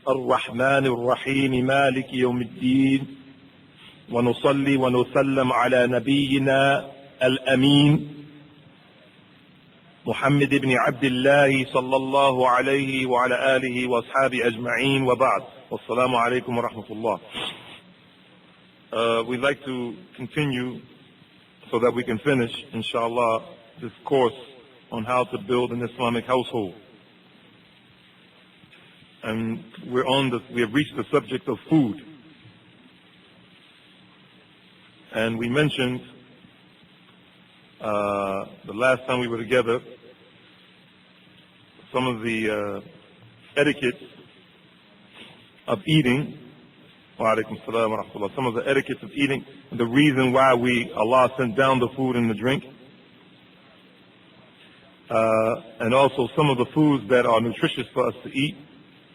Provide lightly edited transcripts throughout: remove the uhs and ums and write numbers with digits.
الرحمن الرحيم مالك يوم الدين ونصلي ونسلم على نبينا الأمين محمد بن عبد الله صلى الله عليه وعلى آله وأصحابه أجمعين وبعد والسلام عليكم ورحمة الله. We'd like to continue so that we can finish, inshallah, this course on how to build an Islamic household. And we have reached the subject of food. And we mentioned the last time we were together some of the etiquettes of eating. Some of the etiquettes of eating, the reason why Allah sent down the food and the drink, and also some of the foods that are nutritious for us to eat,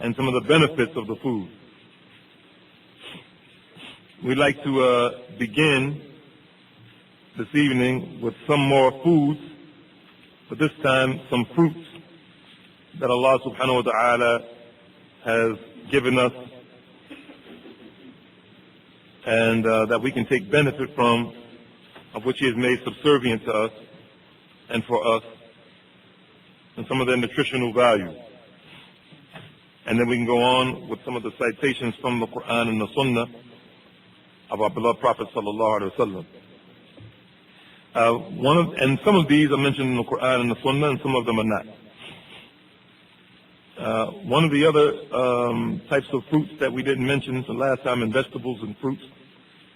and some of the benefits of the food. We'd like to begin this evening with some more foods, but this time some fruits that Allah subhanahu wa ta'ala has given us and that we can take benefit from, of which He has made subservient to us and for us, and some of their nutritional value. And then we can go on with some of the citations from the Quran and the Sunnah of our beloved Prophet sallallahu alaihi wasallam. And some of these are mentioned in the Quran and the Sunnah, and some of them are not. One of the other types of fruits that we didn't mention the last time in vegetables and fruits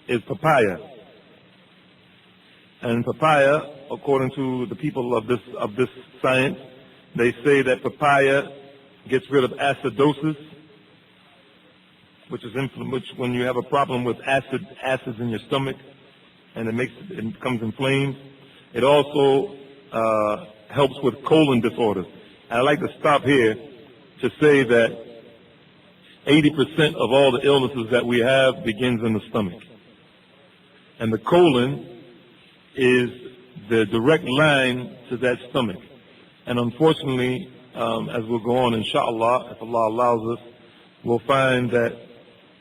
is papaya. And papaya, according to the people of this science, they say that papaya gets rid of acidosis, which when you have a problem with acids in your stomach, and it becomes inflamed. It also helps with colon disorders. And I'd like to stop here to say that 80% of all the illnesses that we have begins in the stomach. And the colon is the direct line to that stomach. And unfortunately, as we'll go on, inshallah, if Allah allows us, we'll find that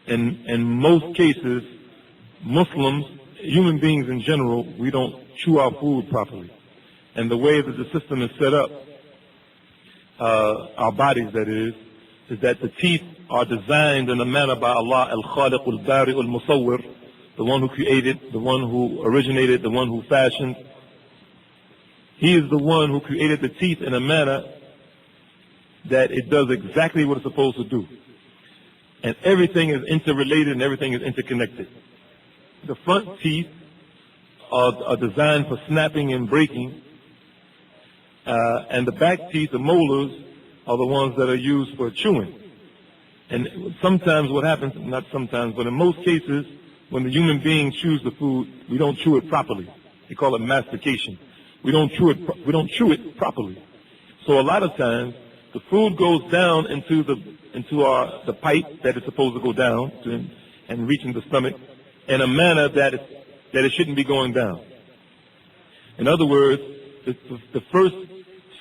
in most cases, Muslims, human beings in general, we don't chew our food properly. And the way that the system is set up, our bodies that is that the teeth are designed in a manner by Allah, al-Khaliq al-Bari al-Musawwir, the one who created, the one who originated, the one who fashioned. He is the one who created the teeth in a manner that it does exactly what it's supposed to do. And everything is interrelated and everything is interconnected. The front teeth are designed for snapping and breaking, and the back teeth, the molars, are the ones that are used for chewing. And sometimes what happens, not sometimes, but in most cases, when the human being chews the food, we don't chew it properly. They call it mastication. We don't chew it properly. So a lot of times, the food goes down into the pipe that is supposed to go down and reaching the stomach in a manner that it shouldn't be going down. In other words, the first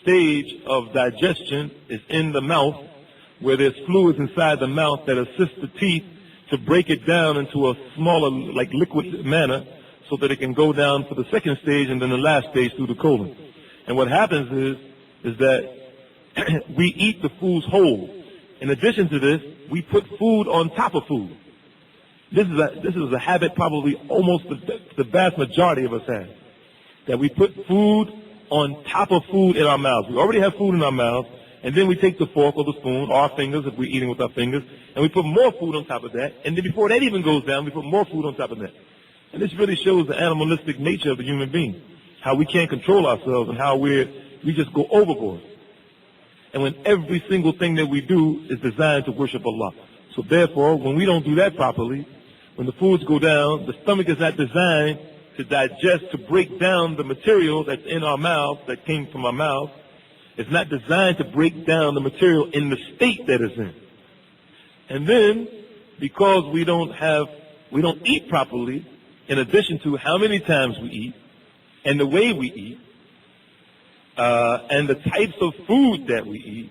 stage of digestion is in the mouth, where there's fluids inside the mouth that assist the teeth to break it down into a smaller, like liquid manner, so that it can go down for the second stage and then the last stage through the colon. And what happens is that we eat the foods whole. In addition to this, we put food on top of food. This is a habit probably almost the vast majority of us have, that we put food on top of food in our mouths. We already have food in our mouths, and then we take the fork or the spoon or our fingers, if we're eating with our fingers, and we put more food on top of that, and then before that even goes down, we put more food on top of that. And this really shows the animalistic nature of the human being, how we can't control ourselves and how we just go overboard. And when every single thing that we do is designed to worship Allah. So therefore, when we don't do that properly, when the foods go down, the stomach is not designed to digest, to break down the material that's in our mouth, that came from our mouth. It's not designed to break down the material in the state that it's in. And then, because we don't eat properly, in addition to how many times we eat, and the way we eat, and the types of food that we eat,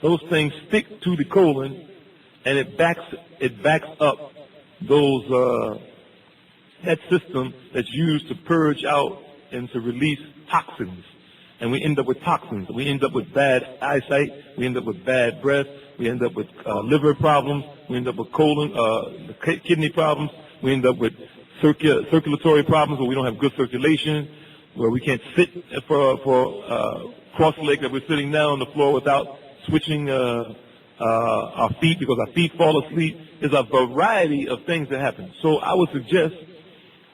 those things stick to the colon, and it backs up those that system that's used to purge out and to release toxins. And we end up with toxins. We end up with bad eyesight. We end up with bad breath. We end up with liver problems. We end up with colon, kidney problems. We end up with circulatory problems where we don't have good circulation, where we can't sit for cross-legged that we're sitting now on the floor without switching our feet because our feet fall asleep. There's a variety of things that happen. So I would suggest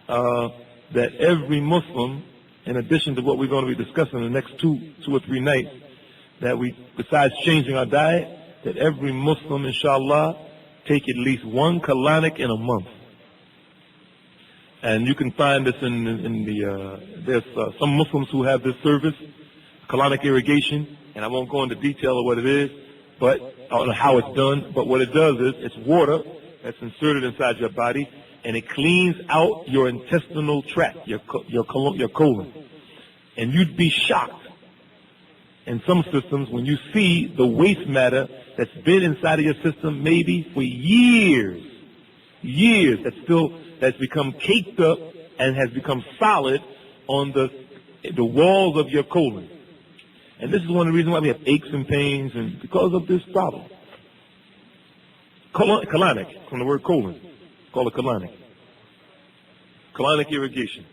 that every Muslim, in addition to what we're going to be discussing in the next two or three nights, that we, besides changing our diet, that every Muslim, inshallah, take at least one colonic in a month. And you can find this in there's some Muslims who have this service, colonic irrigation, and I won't go into detail of what it is, but on how it's done. But what it does is it's water that's inserted inside your body, and it cleans out your intestinal tract, your colon. And you'd be shocked in some systems when you see the waste matter that's been inside of your system maybe for years, that's become caked up and has become solid on the walls of your colon. And this is one of the reasons why we have aches and pains, and because of this problem. Colonic, from the word colon. Call it colonic. Colonic irrigation.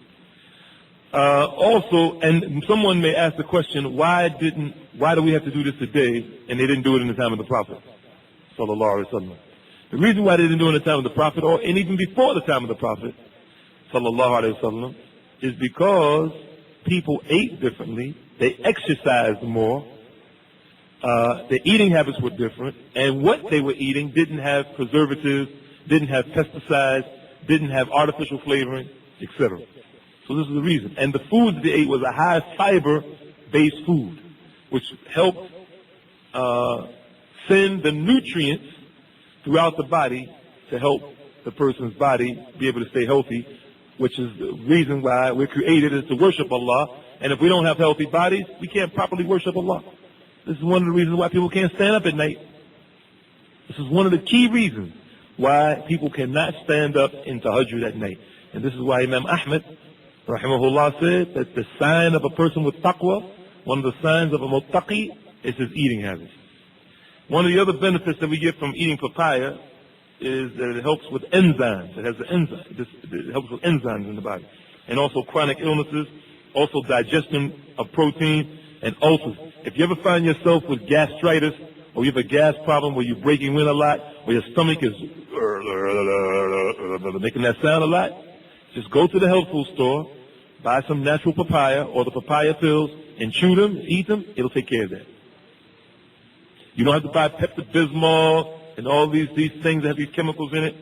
Also, and someone may ask the question, why do we have to do this today and they didn't do it in the time of the Prophet? Sallallahu Alaihi Wasallam. The reason why they didn't do it in the time of the Prophet, and even before the time of the Prophet, Sallallahu Alaihi Wasallam, is because people ate differently, they exercised more, their eating habits were different, and what they were eating didn't have preservatives, didn't have pesticides, didn't have artificial flavoring, etc. So this is the reason. And the food that they ate was a high fiber-based food, which helped send the nutrients throughout the body to help the person's body be able to stay healthy, which is the reason why we're created is to worship Allah. And if we don't have healthy bodies, we can't properly worship Allah. This is one of the reasons why people can't stand up at night. This is one of the key reasons why people cannot stand up in tahajjud at night. And this is why Imam Ahmad, rahimahullah, said that the sign of a person with taqwa, one of the signs of a muttaqi, is his eating habits. One of the other benefits that we get from eating papaya is that it helps with enzymes. It has the enzyme. It helps with enzymes in the body. And also chronic illnesses, also digestion of protein, and ulcers. If you ever find yourself with gastritis, or you have a gas problem where you're breaking wind a lot, or your stomach is making that sound a lot, just go to the health food store, buy some natural papaya or the papaya pills, and chew them, eat them. It'll take care of that. You don't have to buy Pepto-Bismol and all these things that have these chemicals in it.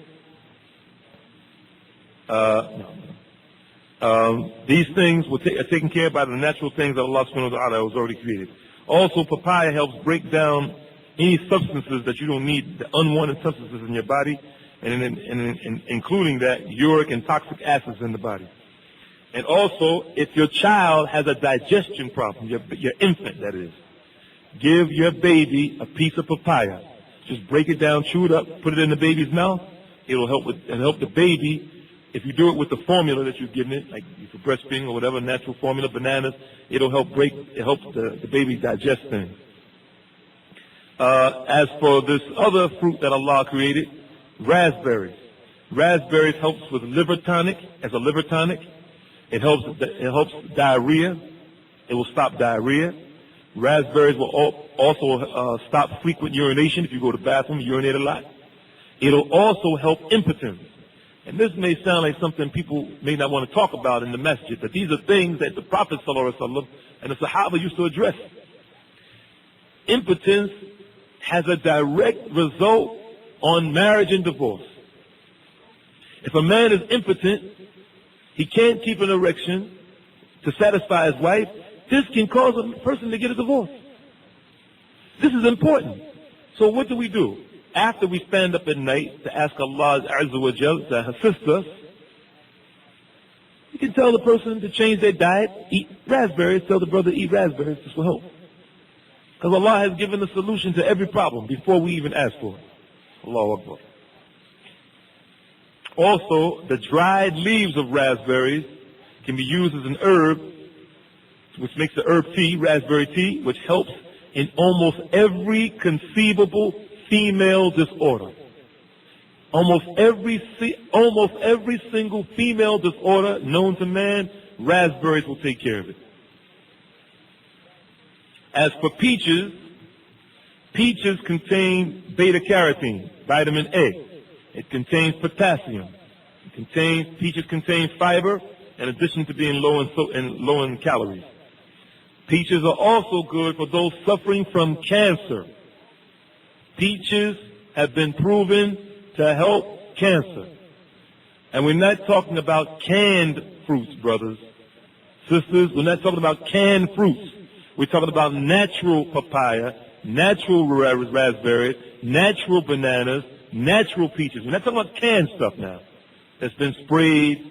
These things are taken care of by the natural things that Allah subhanahu wa ta'ala has already created. Also, papaya helps break down any substances that you don't need, the unwanted substances in your body, and including that, uric and toxic acids in the body. And also, if your child has a digestion problem, your infant that is, give your baby a piece of papaya. Just break it down, chew it up, put it in the baby's mouth. It'll help the baby. If you do it with the formula that you're giving it, like for breastfeeding or whatever, natural formula, bananas, it helps the baby digest things. As for this other fruit that Allah created, raspberries. Raspberries helps with liver tonic, as a liver tonic. It helps diarrhea. It will stop diarrhea. Raspberries will also stop frequent urination. If you go to the bathroom, you urinate a lot. It'll also help impotence. And this may sound like something people may not want to talk about in the masjid, but these are things that the Prophet ﷺ and the Sahaba used to address. Impotence has a direct result on marriage and divorce. If a man is impotent, he can't keep an erection to satisfy his wife, this can cause a person to get a divorce. This is important. So what do? After we stand up at night to ask Allah Azza wa Jal to assist us, you can tell the person to change their diet, eat raspberries, tell the brother to eat raspberries, this will help. Because Allah has given the solution to every problem before we even ask for it. Allahu Akbar. Also, the dried leaves of raspberries can be used as an herb, which makes the herb tea, raspberry tea, which helps in almost every conceivable female disorder. Almost every single female disorder known to man, raspberries will take care of it. As for peaches, peaches contain beta-carotene, vitamin A. It contains potassium. Peaches contain fiber, in addition to being low in calories. Peaches are also good for those suffering from cancer. Peaches have been proven to help cancer. And we're not talking about canned fruits, brothers, sisters. We're not talking about canned fruits. We're talking about natural papaya, natural raspberries, natural bananas, natural peaches. We're not talking about canned stuff now that's been sprayed,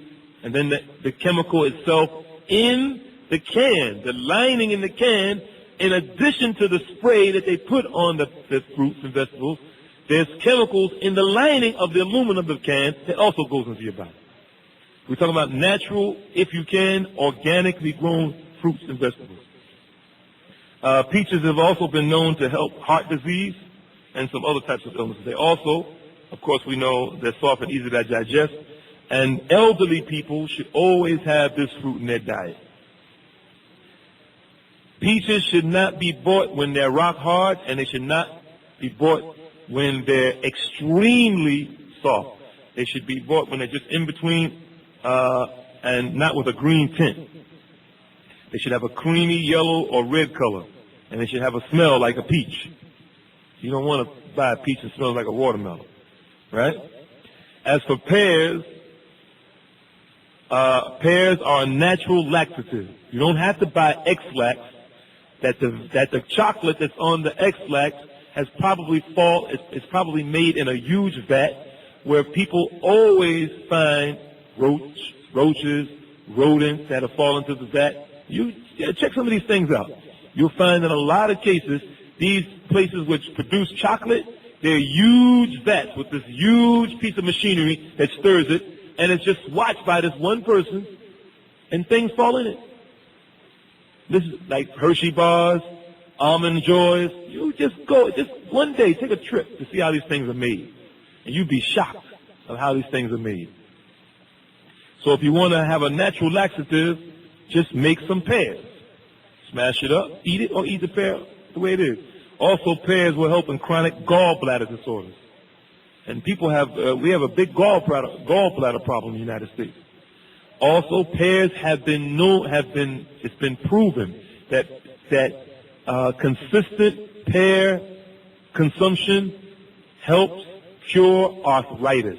and then the chemical itself in the can, the lining in the can, in addition to the spray that they put on the fruits and vegetables, there's chemicals in the lining of the aluminum of the can that also goes into your body. We're talking about natural, if you can, organically grown fruits and vegetables. Peaches have also been known to help heart disease and some other types of illnesses. They also, of course, we know they're soft and easy to digest, and elderly people should always have this fruit in their diet. Peaches should not be bought when they're rock hard, and they should not be bought when they're extremely soft. They should be bought when they're just in between and not with a green tint. They should have a creamy yellow or red color, and they should have a smell like a peach. You don't want to buy a peach that smells like a watermelon, right? As for pears, pears are a natural laxative. You don't have to buy X-Lax. That the chocolate that's on the X-Lax has probably it's probably made in a huge vat where people always find roaches, rodents that have fallen into the vat. You check some of these things out. You'll find in a lot of cases, these places which produce chocolate, they're huge vats with this huge piece of machinery that stirs it, and it's just watched by this one person, and things fall in it. This is like Hershey bars, Almond Joys. You just one day, take a trip to see how these things are made, and you'd be shocked of how these things are made. So if you want to have a natural laxative, just make some pears. Smash it up, eat it, or eat the pear the way it is. Also, pears will help in chronic gallbladder disorders. And people we have a big gallbladder problem in the United States. Also, pears it's been proven that consistent pear consumption helps cure arthritis.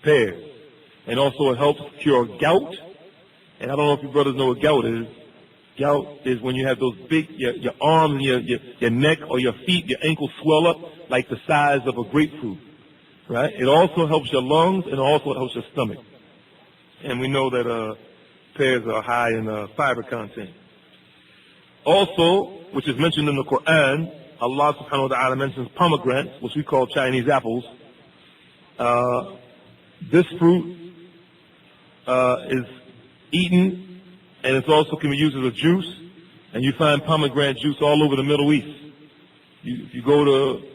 Pears. And also it helps cure gout. And I don't know if you brothers know what gout is. Gout is when you have those big, your arm, your neck, or your feet, your ankles swell up like the size of a grapefruit. Right? It also helps your lungs, and also it helps your stomach. And we know that pears are high in fiber content. Also, which is mentioned in the Quran, Allah subhanahu wa ta'ala mentions pomegranates, which we call Chinese apples. This fruit is eaten, and it also can be used as a juice, and you find pomegranate juice all over the Middle East. If you go to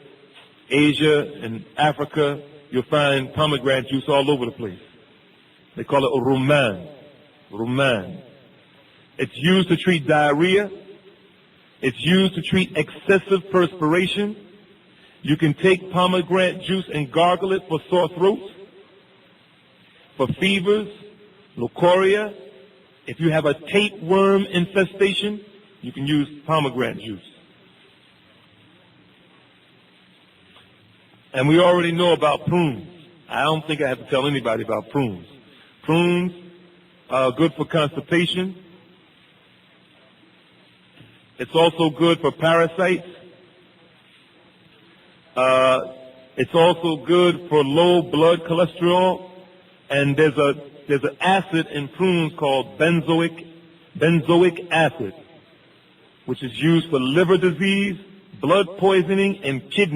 Asia and Africa, you'll find pomegranate juice all over the place. They call it rumman. Rumman. It's used to treat diarrhea. It's used to treat excessive perspiration. You can take pomegranate juice and gargle it for sore throats, for fevers, leucorrhea. If you have a tapeworm infestation, you can use pomegranate juice. And we already know about prunes. I don't think I have to tell anybody about prunes. Prunes are good for constipation. It's also good for parasites. It's also good for low blood cholesterol. And there's an acid in prunes called benzoic acid, which is used for liver disease, blood poisoning, and kidney